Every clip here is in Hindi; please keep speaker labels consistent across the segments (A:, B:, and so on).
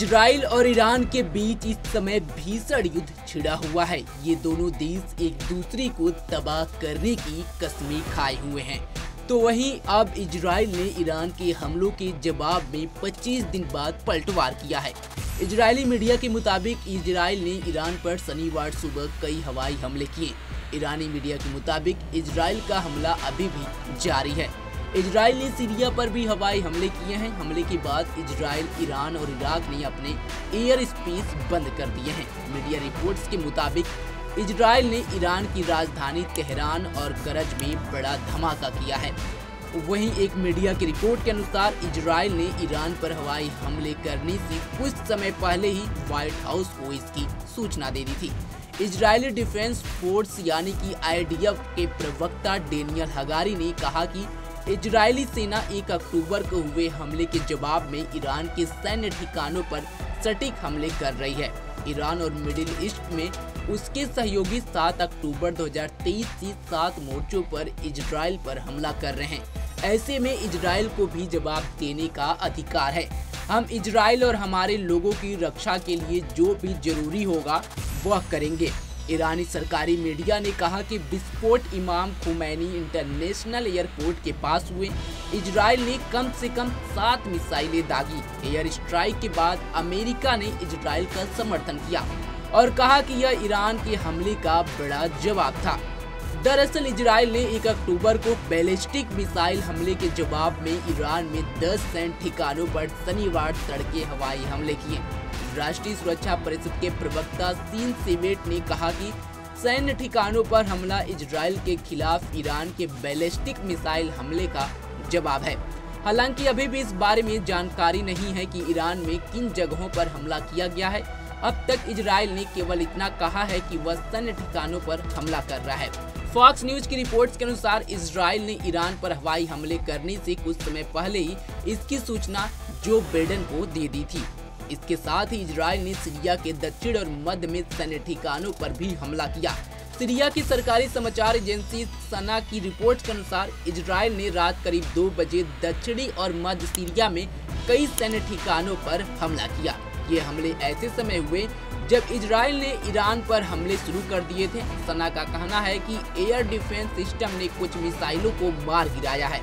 A: इजराइल और ईरान के बीच इस समय भीषण युद्ध छिड़ा हुआ है। ये दोनों देश एक दूसरे को तबाह करने की कस्में खाए हुए हैं। तो वहीं अब इजराइल ने ईरान के हमलों के जवाब में 25 दिन बाद पलटवार किया है। इजरायली मीडिया के मुताबिक इजराइल ने ईरान पर शनिवार सुबह कई हवाई हमले किए। ईरानी मीडिया के मुताबिक इजराइल का हमला अभी भी जारी है। इजराइल ने सीरिया पर भी हवाई हमले किए हैं। हमले के बाद इजराइल, ईरान और इराक ने अपने एयर स्पेस बंद कर दिए हैं। मीडिया रिपोर्ट्स के मुताबिक इजराइल ने ईरान की राजधानी तेहरान और करज में बड़ा धमाका किया है। वहीं एक मीडिया की रिपोर्ट के अनुसार इजराइल ने ईरान पर हवाई हमले करने से कुछ समय पहले ही व्हाइट हाउस को इसकी सूचना दे दी थी। इजरायली डिफेंस फोर्स यानी कि IDF के प्रवक्ता डेनियल हगारी ने कहा कि इजरायली सेना 1 अक्टूबर को हुए हमले के जवाब में ईरान के सैन्य ठिकानों पर सटीक हमले कर रही है। ईरान और मिडिल ईस्ट में उसके सहयोगी 7 अक्टूबर 2023 से 7 मोर्चों पर इजराइल पर हमला कर रहे हैं। ऐसे में इजराइल को भी जवाब देने का अधिकार है। हम इजराइल और हमारे लोगों की रक्षा के लिए जो भी जरूरी होगा वह करेंगे। ईरानी सरकारी मीडिया ने कहा कि विस्फोट इमाम खुमैनी इंटरनेशनल एयरपोर्ट के पास हुए। इजराइल ने कम से कम 7 मिसाइलें दागी। एयर स्ट्राइक के बाद अमेरिका ने इजराइल का समर्थन किया और कहा कि यह ईरान के हमले का बड़ा जवाब था। दरअसल इजराइल ने 1 अक्टूबर को बैलिस्टिक मिसाइल हमले के जवाब में ईरान में 10 सैन्य ठिकानों पर शनिवार तड़के हवाई हमले किए। राष्ट्रीय सुरक्षा परिषद के प्रवक्ता सीन सेवेट ने कहा कि सैन्य ठिकानों पर हमला इजराइल के खिलाफ ईरान के बैलिस्टिक मिसाइल हमले का जवाब है। हालांकि अभी भी इस बारे में जानकारी नहीं है कि ईरान में किन जगहों पर हमला किया गया है। अब तक इजराइल ने केवल इतना कहा है कि वह सैन्य ठिकानों पर हमला कर रहा है। फॉक्स न्यूज की रिपोर्ट्स के अनुसार इजराइल ने ईरान पर हवाई हमले करने से कुछ समय पहले ही इसकी सूचना जो बाइडेन को दे दी थी। इसके साथ ही इजराइल ने सीरिया के दक्षिण और मध्य में सैन्य ठिकानों पर भी हमला किया। सीरिया की सरकारी समाचार एजेंसी सना की रिपोर्ट के अनुसार इजराइल ने रात करीब 2 बजे दक्षिणी और मध्य सीरिया में कई सैन्य ठिकानों पर हमला किया। ये हमले ऐसे समय हुए जब इजराइल ने ईरान पर हमले शुरू कर दिए थे। सना का कहना है कि एयर डिफेंस सिस्टम ने कुछ मिसाइलों को मार गिराया है।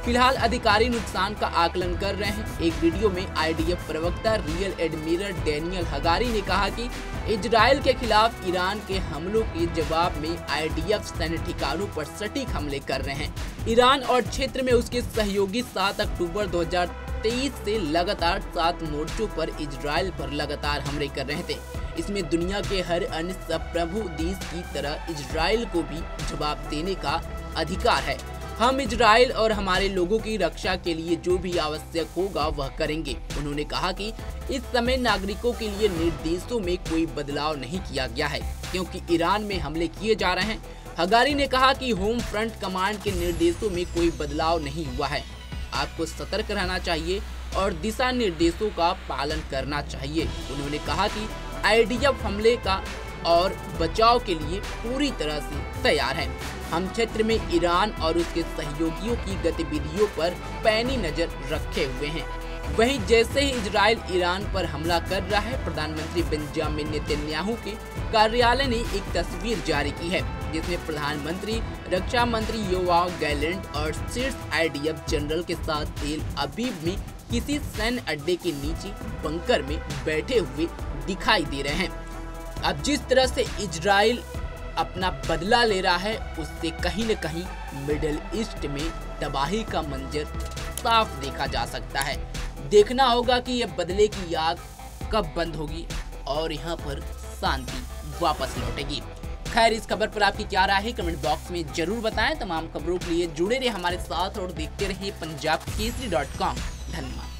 A: फिलहाल अधिकारी नुकसान का आकलन कर रहे हैं। एक वीडियो में IDF प्रवक्ता रियल एडमिरल डेनियल हगारी ने कहा कि इजराइल के खिलाफ ईरान के हमलों के जवाब में IDF सैन्य ठिकानों पर सटीक हमले कर रहे हैं। ईरान और क्षेत्र में उसके सहयोगी 7 अक्टूबर 2023 से लगातार 7 मोर्चों पर इजराइल पर लगातार हमले कर रहे थे। इसमें दुनिया के हर अन्य संप्रभु देश की तरह इजराइल को भी जवाब देने का अधिकार है। हम इजराइल और हमारे लोगों की रक्षा के लिए जो भी आवश्यक होगा वह करेंगे। उन्होंने कहा कि इस समय नागरिकों के लिए निर्देशों में कोई बदलाव नहीं किया गया है क्योंकि ईरान में हमले किए जा रहे हैं। हगारी ने कहा कि होम फ्रंट कमांड के निर्देशों में कोई बदलाव नहीं हुआ है। आपको सतर्क रहना चाहिए और दिशा निर्देशों का पालन करना चाहिए। उन्होंने कहा कि IDF हमले का और बचाव के लिए पूरी तरह से तैयार है। हम क्षेत्र में ईरान और उसके सहयोगियों की गतिविधियों पर पैनी नजर रखे हुए हैं। वहीं जैसे ही इजराइल ईरान पर हमला कर रहा है, प्रधानमंत्री बेंजामिन नेतन्याहू के कार्यालय ने एक तस्वीर जारी की है जिसमें प्रधानमंत्री, रक्षा मंत्री योआव गैलेंट और शीर्ष IDF जनरल के साथ तेल अवीव में किसी सैन्य अड्डे के नीचे बंकर में बैठे हुए दिखाई दे रहे हैं। अब जिस तरह से इजराइल अपना बदला ले रहा है उससे कहीं न कहीं मिडिल ईस्ट में तबाही का मंजर साफ देखा जा सकता है। देखना होगा कि यह बदले की आग कब बंद होगी और यहाँ पर शांति वापस लौटेगी। खैर, इस खबर पर आपकी क्या राय है कमेंट बॉक्स में जरूर बताएं। तमाम खबरों के लिए जुड़े रहे हमारे साथ और देखते रहिए पंजाबकेसरी.com। धन्यवाद।